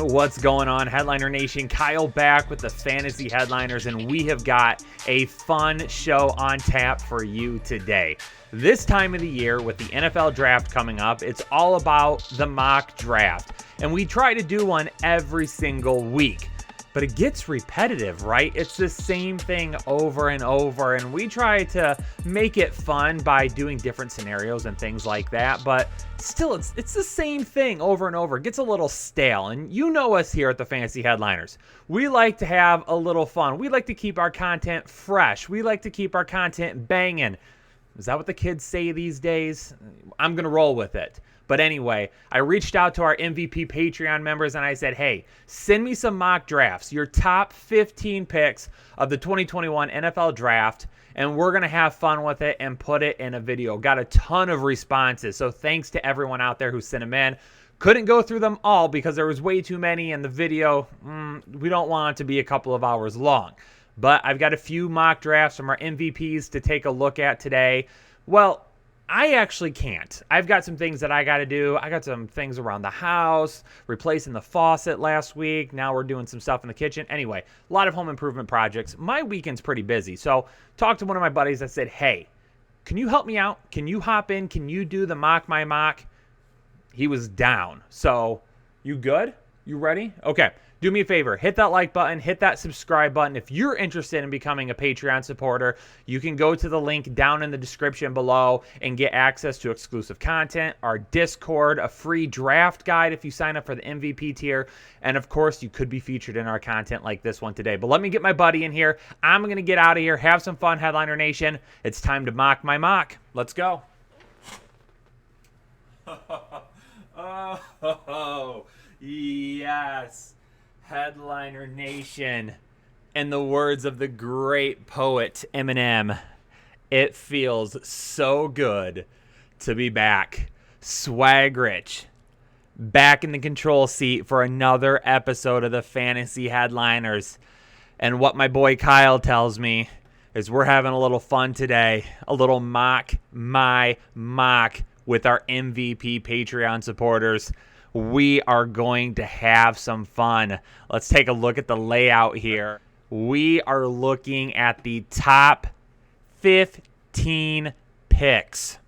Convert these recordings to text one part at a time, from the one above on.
What's going on, Headliner Nation? Kyle back with the Fantasy Headliners, and we have got a fun show on tap for you today. This time of the year, with the NFL draft coming up, it's all about the mock draft, and we try to do one every single week. But it gets repetitive, right? It's the same thing over and over, and we try to make it fun by doing different scenarios and things like that, but still, it's the same thing over and over. It gets a little stale, and you know us here at the Fantasy Headliners. We like to have a little fun. We like to keep our content fresh. We like to keep our content banging. Is that what the kids say these days? I'm going to roll with it. But anyway, I reached out to our MVP Patreon members and I said, hey, send me some mock drafts, your top 15 picks of the 2021 NFL draft, and we're going to have fun with it and put it in a video. Got a ton of responses, so thanks to everyone out there who sent them in. Couldn't go through them all because there was way too many, and the video, we don't want it to be a couple of hours long. But I've got a few mock drafts from our MVPs to take a look at today. Well, I actually can't. I've got some things that I got to do. I got some things around the house, replacing the faucet last week. Now we're doing some stuff in the kitchen. Anyway, a lot of home improvement projects. My weekend's pretty busy. So talked to one of my buddies. I said, hey, can you help me out? Can you hop in? Can you do the mock my mock? He was down. So you good? You ready? Okay. Do me a favor, hit that like button, hit that subscribe button. If you're interested in becoming a Patreon supporter, you can go to the link down in the description below and get access to exclusive content, our Discord, a free draft guide if you sign up for the MVP tier, and of course, you could be featured in our content like this one today. But let me get my buddy in here. I'm going to get out of here, have some fun, Headliner Nation. It's time to mock my mock. Let's go. Oh, yes. Headliner Nation, in the words of the great poet Eminem, it feels so good to be back. Swag Rich, back in the control seat for another episode of the Fantasy Headliners. And what my boy Kyle tells me is we're having a little fun today, a little mock my mock with our MVP Patreon supporters. We are going to have some fun. Let's take a look at the layout here. We are looking at the top 15 picks.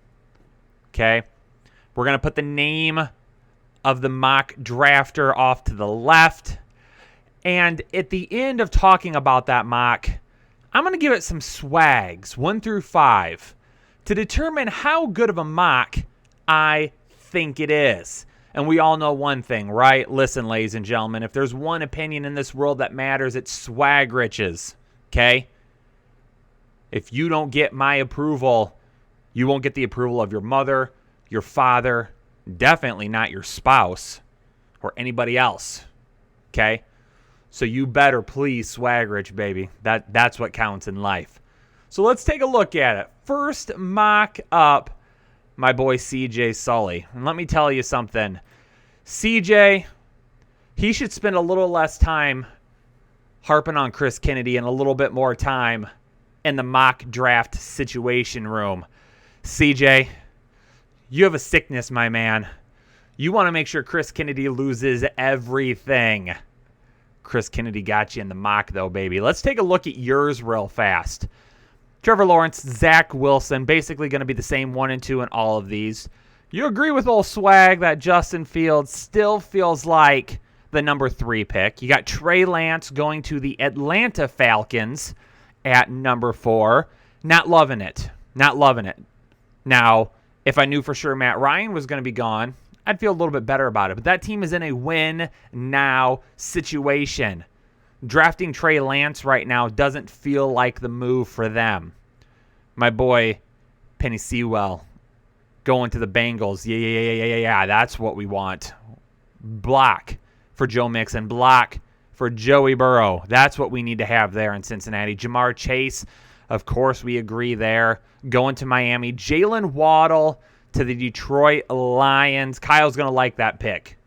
Okay. We're going to put the name of the mock drafter off to the left. And at the end of talking about that mock, I'm going to give it some swags, 1 through 5, to determine how good of a mock I think it is. And we all know one thing, right? Listen, ladies and gentlemen, if there's one opinion in this world that matters, it's Swag Rich's, okay? If you don't get my approval, you won't get the approval of your mother, your father, definitely not your spouse or anybody else, okay? So you better please Swag Rich, baby. That's what counts in life. So let's take a look at it. First mock up, my boy CJ Sully. And let me tell you something. CJ, he should spend a little less time harping on Chris Kennedy and a little bit more time in the mock draft situation room. CJ, you have a sickness, my man. You want to make sure Chris Kennedy loses everything. Chris Kennedy got you in the mock, though, baby. Let's take a look at yours real fast. Trevor Lawrence, Zach Wilson, basically going to be the same 1 and 2 in all of these. You agree with old Swag that Justin Fields still feels like the number 3 pick. You got Trey Lance going to the Atlanta Falcons at number 4. Not loving it. Not loving it. Now, if I knew for sure Matt Ryan was going to be gone, I'd feel a little bit better about it. But that team is in a win-now situation. Drafting Trey Lance right now doesn't feel like the move for them. My boy, Penny Sewell, going to the Bengals. Yeah. That's what we want. Block for Joe Mixon. Block for Joey Burrow. That's what we need to have there in Cincinnati. Jamar Chase, of course, we agree there. Going to Miami. Jalen Waddle to the Detroit Lions. Kyle's going to like that pick.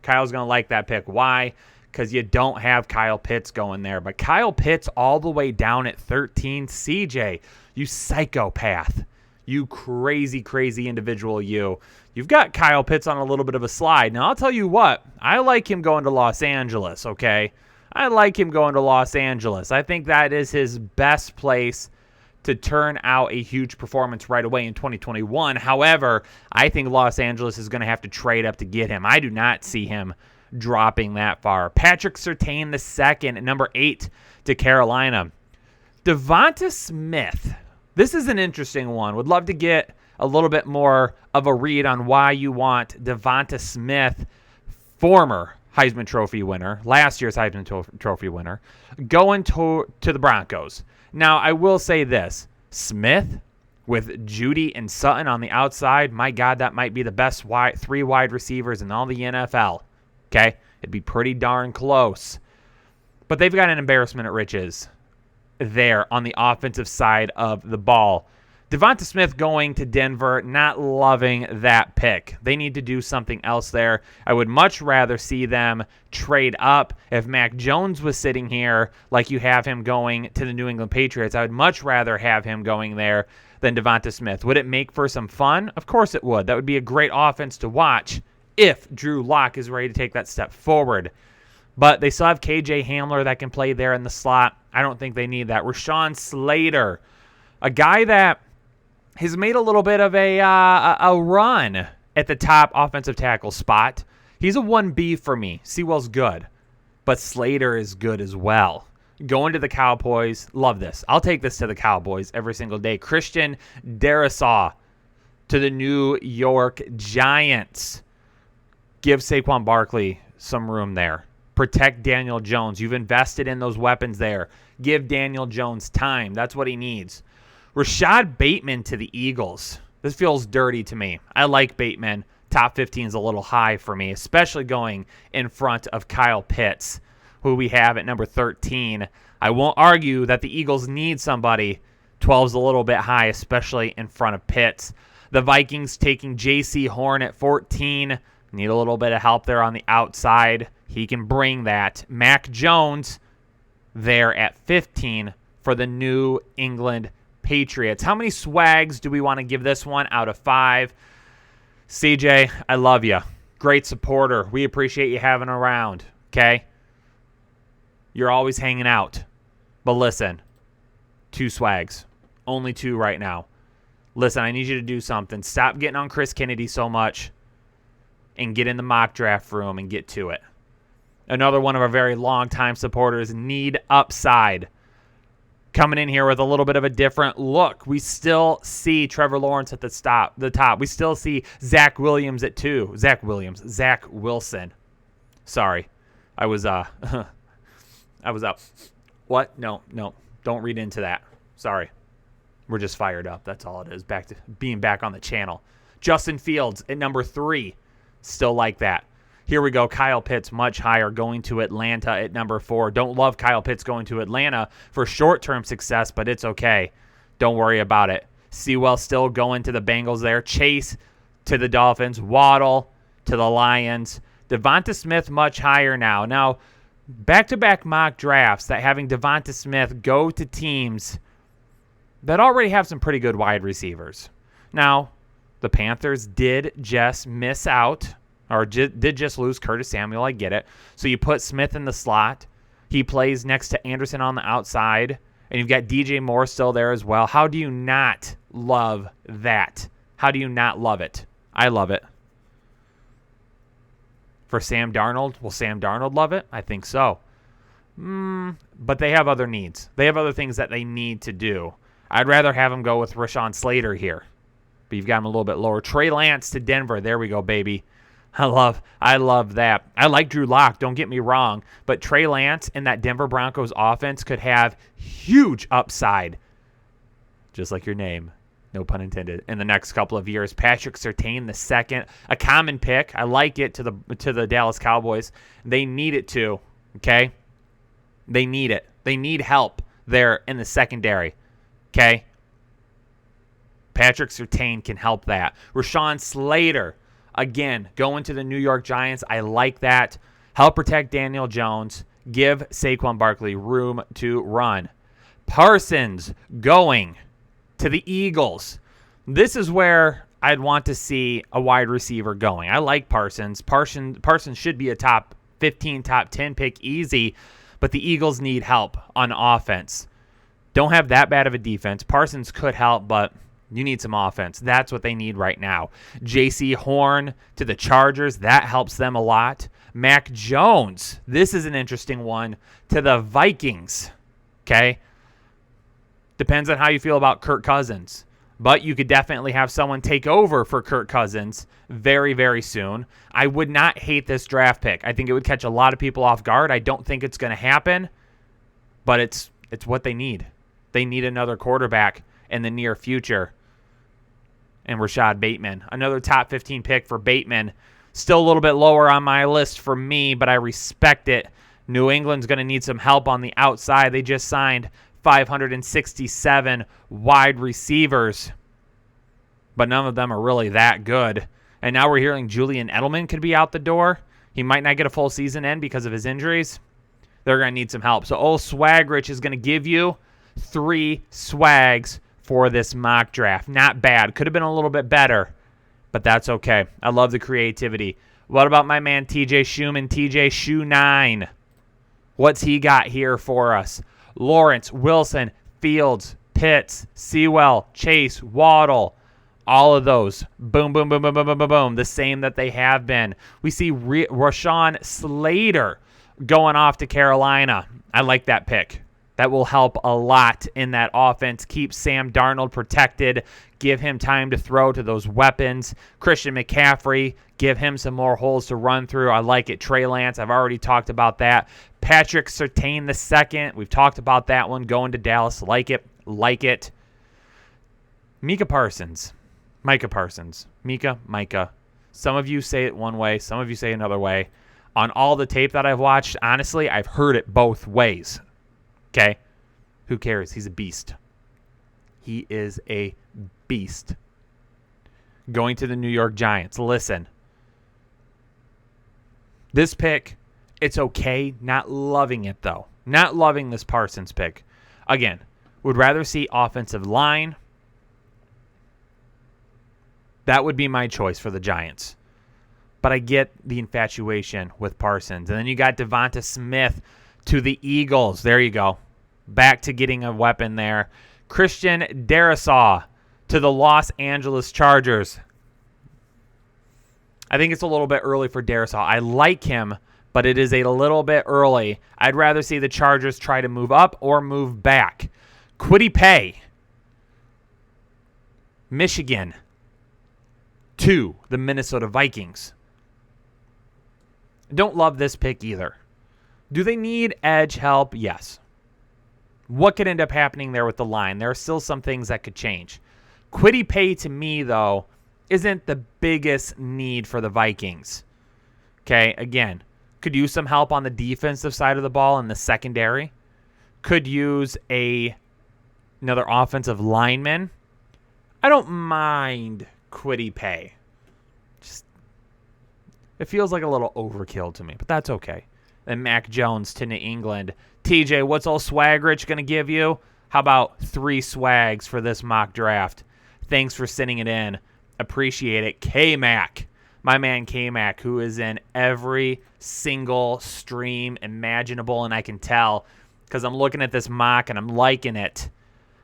Why? Because you don't have Kyle Pitts going there. But Kyle Pitts all the way down at 13. CJ, you psychopath. You crazy, crazy individual, you. You've got Kyle Pitts on a little bit of a slide. Now, I'll tell you what. I like him going to Los Angeles, okay? I like him going to Los Angeles. I think that is his best place to turn out a huge performance right away in 2021. However, I think Los Angeles is going to have to trade up to get him. I do not see him dropping that far. Patrick Surtain II at number 8 to Carolina. Devonta Smith. This is an interesting one. Would love to get a little bit more of a read on why you want Devonta Smith, former Heisman Trophy winner, last year's Heisman Trophy winner, going to the Broncos. Now, I will say this. Smith with Judy and Sutton on the outside, my God, that might be the best three wide receivers in all the NFL. Okay? It'd be pretty darn close. But they've got an embarrassment at riches there on the offensive side of the ball. Devonta Smith going to Denver, not loving that pick. They need to do something else there. I would much rather see them trade up. If Mac Jones was sitting here like you have him going to the New England Patriots, I would much rather have him going there than Devonta Smith. Would it make for some fun? Of course it would. That would be a great offense to watch if Drew Lock is ready to take that step forward. But they still have KJ Hamler that can play there in the slot. I don't think they need that. Rashawn Slater, a guy that has made a little bit of a run at the top offensive tackle spot. He's a 1B for me. Sewell's good, but Slater is good as well. Going to the Cowboys, love this. I'll take this to the Cowboys every single day. Christian Darrisaw to the New York Giants. Give Saquon Barkley some room there. Protect Daniel Jones. You've invested in those weapons there. Give Daniel Jones time. That's what he needs. Rashad Bateman to the Eagles. This feels dirty to me. I like Bateman. Top 15 is a little high for me, especially going in front of Kyle Pitts, who we have at number 13. I won't argue that the Eagles need somebody. 12 is a little bit high, especially in front of Pitts. The Vikings taking J.C. Horn at 14. Need a little bit of help there on the outside. He can bring that. Mac Jones there at 15 for the New England Patriots. How many swags do we want to give this one out of 5? CJ, I love you. Great supporter. We appreciate you having around, okay? You're always hanging out. But listen, 2 swags. Only 2 right now. Listen, I need you to do something. Stop getting on Chris Kennedy so much and get in the mock draft room and get to it. Another one of our very long-time supporters, Need Upside, coming in here with a little bit of a different look. We still see Trevor Lawrence at the top. We still see Zach Williams at 2. Zach Wilson. Sorry. I was up. What? No. Don't read into that. Sorry. We're just fired up. That's all it is. Back to being back on the channel. Justin Fields at number 3. Still like that. Here we go. Kyle Pitts much higher, going to Atlanta at number 4. Don't love Kyle Pitts going to Atlanta for short-term success, but it's okay. Don't worry about it. Sewell still going to the Bengals there. Chase to the Dolphins. Waddle to the Lions. Devonta Smith much higher now. Now, back-to-back mock drafts that having Devonta Smith go to teams that already have some pretty good wide receivers. Now, the Panthers did just miss out, or did just lose Curtis Samuel. I get it. So you put Smith in the slot. He plays next to Anderson on the outside, and you've got DJ Moore still there as well. How do you not love that? How do you not love it? I love it. For Sam Darnold, will Sam Darnold love it? I think so. But they have other needs. They have other things that they need to do. I'd rather have him go with Rashawn Slater here. But you've got him a little bit lower. Trey Lance to Denver. There we go, baby. I love that. I like Drew Lock, don't get me wrong. But Trey Lance in that Denver Broncos offense could have huge upside. Just like your name. No pun intended. In the next couple of years. Patrick Surtain II. A common pick. I like it to the Dallas Cowboys. They need it too. Okay? They need it. They need help there in the secondary. Okay? Patrick Surtain can help that. Rashawn Slater, again, going to the New York Giants. I like that. Help protect Daniel Jones. Give Saquon Barkley room to run. Parsons going to the Eagles. This is where I'd want to see a wide receiver going. I like Parsons. Parsons should be a top 15, top 10 pick easy, but the Eagles need help on offense. Don't have that bad of a defense. Parsons could help, but you need some offense. That's what they need right now. J.C. Horn to the Chargers. That helps them a lot. Mac Jones. This is an interesting one to the Vikings. Okay? Depends on how you feel about Kirk Cousins. But you could definitely have someone take over for Kirk Cousins very, very soon. I would not hate this draft pick. I think it would catch a lot of people off guard. I don't think it's going to happen, but it's what they need. They need another quarterback in the near future. And Rashad Bateman, another top 15 pick for Bateman. Still a little bit lower on my list for me, but I respect it. New England's going to need some help on the outside. They just signed 567 wide receivers, but none of them are really that good. And now we're hearing Julian Edelman could be out the door. He might not get a full season in because of his injuries. They're going to need some help. So old Swagrich is going to give you 3 swags for this mock draft. Not bad. Could have been a little bit better, but that's okay. I love the creativity. What about my man TJ Schumann, TJ Shoe 9? What's he got here for us? Lawrence, Wilson, Fields, Pitts, Sewell, Chase, Waddle, all of those. Boom, boom, boom, boom, boom, boom, boom, boom. The same that they have been. We see Rashawn Slater going off to Carolina. I like that pick. That will help a lot in that offense. Keep Sam Darnold protected. Give him time to throw to those weapons. Christian McCaffrey, give him some more holes to run through. I like it. Trey Lance, I've already talked about that. Patrick Surtain II, we've talked about that one. Going to Dallas, like it. Like it. Micah Parsons. Micah. Some of you say it one way. Some of you say another way. On all the tape that I've watched, honestly, I've heard it both ways. Okay? Who cares? He's a beast. He is a beast. Going to the New York Giants. Listen. This pick, it's okay. Not loving it, though. Not loving this Parsons pick. Again, would rather see offensive line. That would be my choice for the Giants. But I get the infatuation with Parsons. And then you got Devonta Smith to the Eagles. There you go. Back to getting a weapon there. Christian Darrisaw to the Los Angeles Chargers. I think it's a little bit early for Darrisaw. I like him, but it is a little bit early. I'd rather see the Chargers try to move up or move back. Kwity Paye, Michigan, to the Minnesota Vikings. Don't love this pick either. Do they need edge help? Yes. What could end up happening there with the line? There are still some things that could change. Kwity Paye, to me, though, isn't the biggest need for the Vikings. Okay, again, could use some help on the defensive side of the ball in the secondary. Could use another offensive lineman. I don't mind Kwity Paye. Just, it feels like a little overkill to me, but that's okay. And Mac Jones to New England. TJ, what's old Swagrich going to give you? How about 3 swags for this mock draft? Thanks for sending it in. Appreciate it. K-Mac, my man K-Mac, who is in every single stream imaginable, and I can tell because I'm looking at this mock and I'm liking it.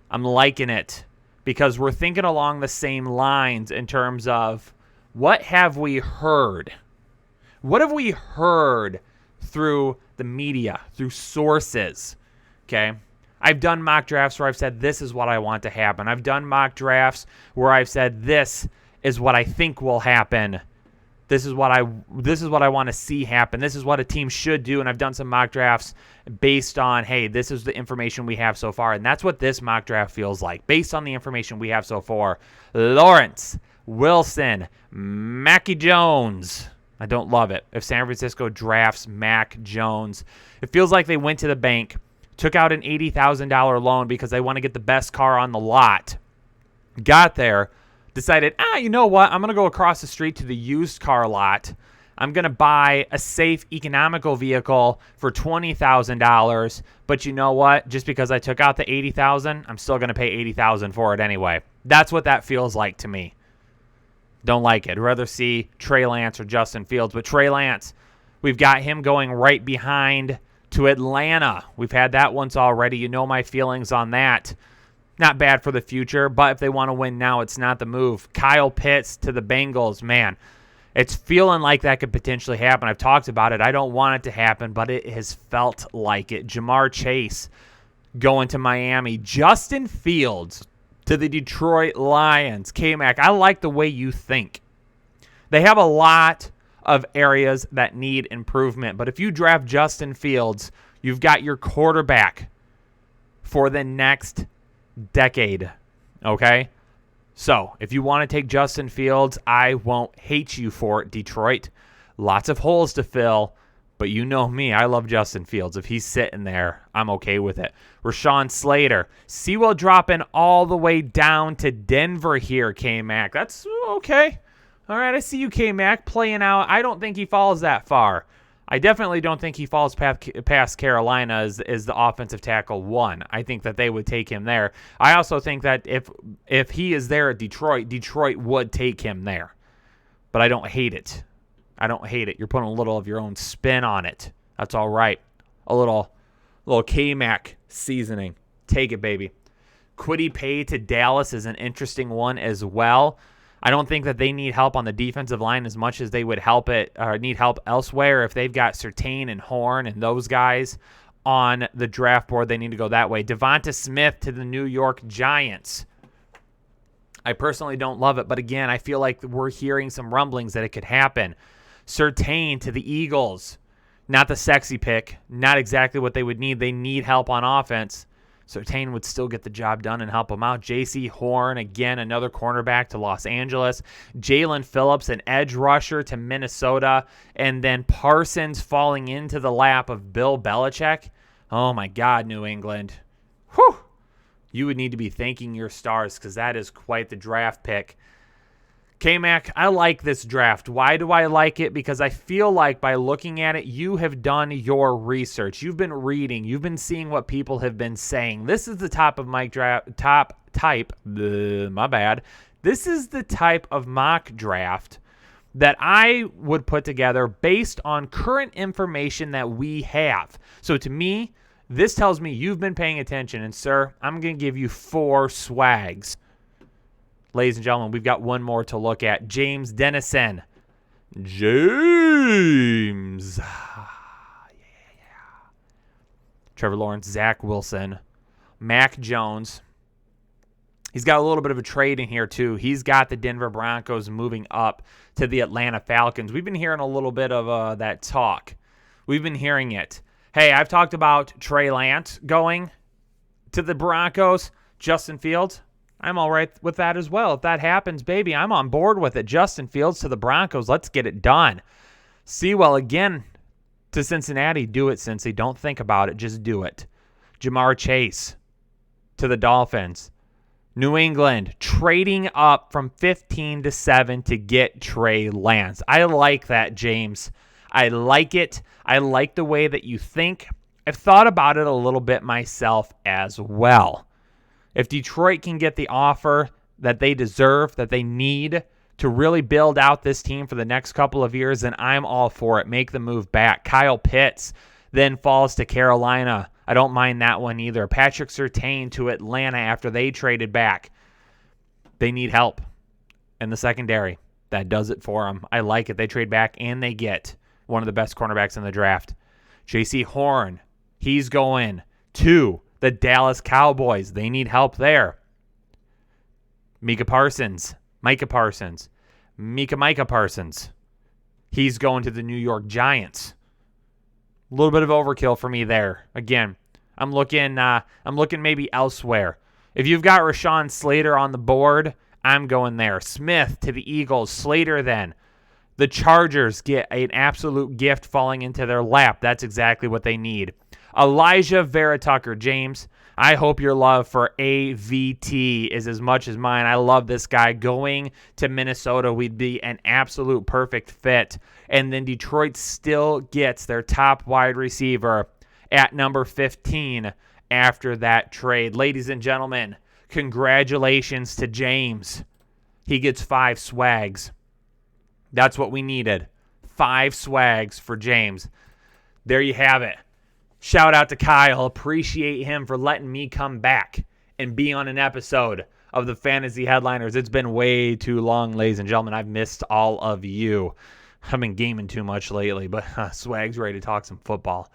I'm liking it because we're thinking along the same lines in terms of what have we heard? What have we heard through the media, through sources? Okay. I've done mock drafts where I've said this is what I want to happen. I've done mock drafts where I've said this is what I think will happen. This is what I want to see happen. This is what a team should do. And I've done some mock drafts based on, hey, this is the information we have so far. And that's what this mock draft feels like, based on the information we have so far. Lawrence, Wilson, Mackie Jones. I don't love it. If San Francisco drafts Mac Jones, it feels like they went to the bank, took out an $80,000 loan because they want to get the best car on the lot. Got there, decided, you know what? I'm going to go across the street to the used car lot. I'm going to buy a safe, economical vehicle for $20,000. But you know what? Just because I took out the $80,000, I'm still going to pay $80,000 for it anyway. That's what that feels like to me. Don't like it. I'd rather see Trey Lance or Justin Fields. But Trey Lance, we've got him going right behind to Atlanta. We've had that once already. You know my feelings on that. Not bad for the future, but if they want to win now, it's not the move. Kyle Pitts to the Bengals. Man, it's feeling like that could potentially happen. I've talked about it. I don't want it to happen, but it has felt like it. Jamar Chase going to Miami. Justin Fields to the Detroit Lions. K-Mac, I like the way you think. They have a lot of areas that need improvement, but if you draft Justin Fields, you've got your quarterback for the next decade, okay? So, if you want to take Justin Fields, I won't hate you for it, Detroit. Lots of holes to fill, but you know me. I love Justin Fields. If he's sitting there, I'm okay with it. Rashawn Slater. Sewell dropping all the way down to Denver here, K-Mac. That's okay. All right, I see you, K-Mac, playing out. I don't think he falls that far. I definitely don't think he falls past Carolina as the offensive tackle one. I think that they would take him there. I also think that if he is there at Detroit, Detroit would take him there. But I don't hate it. I don't hate it. You're putting a little of your own spin on it. That's all right. A little K-Mac seasoning. Take it, baby. Kwity Paye to Dallas is an interesting one as well. I don't think that they need help on the defensive line as much as they would need help elsewhere. If they've got Surtain and Horn and those guys on the draft board, they need to go that way. Devonta Smith to the New York Giants. I personally don't love it, but again, I feel like we're hearing some rumblings that it could happen. Surtain to the Eagles. Not the sexy pick. Not exactly what they would need. They need help on offense. Surtain would still get the job done and help him out. J.C. Horn, again, another cornerback to Los Angeles. Jalen Phillips, an edge rusher to Minnesota. And then Parsons falling into the lap of Bill Belichick. Oh, my God, New England. Whew. You would need to be thanking your stars because that is quite the draft pick. K-Mac, I like this draft. Why do I like it? Because I feel like by looking at it, you have done your research. You've been reading. You've been seeing what people have been saying. This is the type of This is the type of mock draft that I would put together based on current information that we have. So to me, this tells me you've been paying attention. And sir, I'm going to give you 4 swags. Ladies and gentlemen, we've got one more to look at. James Dennison. James. Trevor Lawrence, Zach Wilson, Mac Jones. He's got a little bit of a trade in here, too. He's got the Denver Broncos moving up to the Atlanta Falcons. We've been hearing a little bit of that talk. We've been hearing it. Hey, I've talked about Trey Lance going to the Broncos. Justin Fields. I'm all right with that as well. If that happens, baby, I'm on board with it. Justin Fields to the Broncos. Let's get it done. Sewell again to Cincinnati. Do it, Cincy. Don't think about it. Just do it. Jamar Chase to the Dolphins. New England trading up from 15 to 7 to get Trey Lance. I like that, James. I like it. I like the way that you think. I've thought about it a little bit myself as well. If Detroit can get the offer that they deserve, that they need to really build out this team for the next couple of years, then I'm all for it. Make the move back. Kyle Pitts then falls to Carolina. I don't mind that one either. Patrick Surtain to Atlanta after they traded back. They need help in the secondary. That does it for them. I like it. They trade back and they get one of the best cornerbacks in the draft. J.C. Horn, he's going to the Dallas Cowboys. They need help there. Micah Parsons. He's going to the New York Giants. A little bit of overkill for me there. Again, I'm looking maybe elsewhere. If you've got Rashawn Slater on the board, I'm going there. Smith to the Eagles. Slater then. The Chargers get an absolute gift falling into their lap. That's exactly what they need. Elijah Vera Tucker, James, I hope your love for AVT is as much as mine. I love this guy. Going to Minnesota would be an absolute perfect fit. And then Detroit still gets their top wide receiver at number 15 after that trade. Ladies and gentlemen, Congratulations to James. He gets 5 swags. That's what we needed. 5 swags for James. There you have it. Shout out to Kyle. Appreciate him for letting me come back and be on an episode of the Fantasy Headliners. It's been way too long, ladies and gentlemen. I've missed all of you. I've been gaming too much lately, but Swag's ready to talk some football.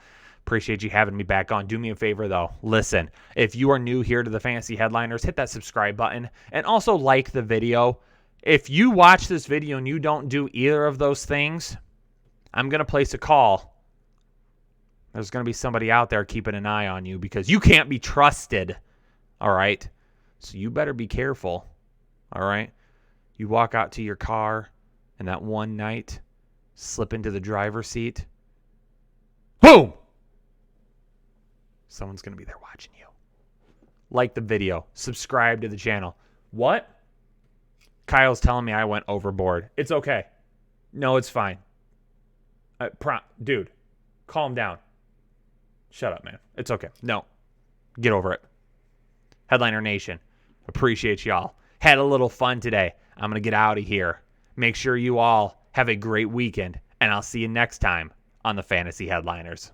Appreciate you having me back on. Do me a favor, though. Listen, if you are new here to the Fantasy Headliners, hit that subscribe button and also like the video. If you watch this video and you don't do either of those things, I'm going to place a call. There's going to be somebody out there keeping an eye on you because you can't be trusted. All right? So you better be careful. All right? You walk out to your car and that one night, slip into the driver's seat. Boom! Someone's going to be there watching you. Like the video. Subscribe to the channel. What? Kyle's telling me I went overboard. It's okay. No, it's fine. Dude, calm down. Shut up, man. It's okay. No. Get over it. Headliner Nation. Appreciate y'all. Had a little fun today. I'm going to get out of here. Make sure you all have a great weekend, and I'll see you next time on the Fantasy Headliners.